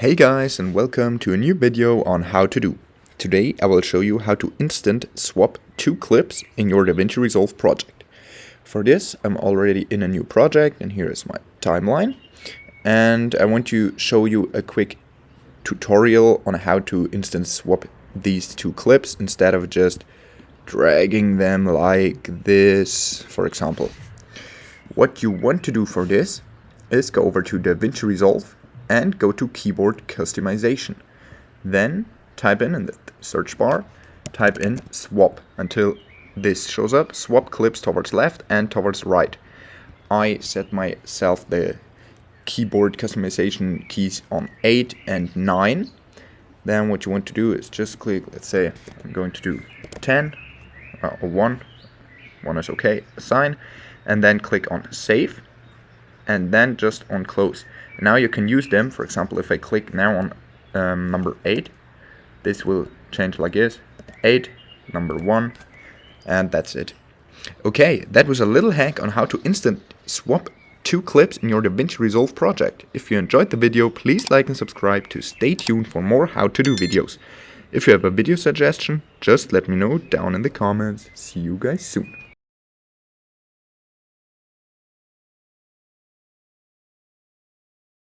Hey guys, and welcome to a new video on how to do. Today I will show you how to instant swap two clips in your DaVinci Resolve project. For this I'm already in a new project and here is my timeline, and I want to show you a quick tutorial on how to instant swap these two clips instead of just dragging them like this, for example. What you want to do for this is go over to DaVinci Resolve and go to keyboard customization. Then type in the search bar, type in swap until this shows up, swap clips towards left and towards right. I set myself the keyboard customization keys on 8 and 9. Then what you want to do is just click, let's say I'm going to do 10 or 1 is okay, assign, and then click on save and then just on close. Now you can use them. For example, if I click now on number 8, this will change like this, 8, number 1, and that's it. Okay, that was a little hack on how to instant swap two clips in your DaVinci Resolve project. If you enjoyed the video, please like and subscribe to stay tuned for more how to do videos. If you have a video suggestion, just let me know down in the comments. See you guys soon.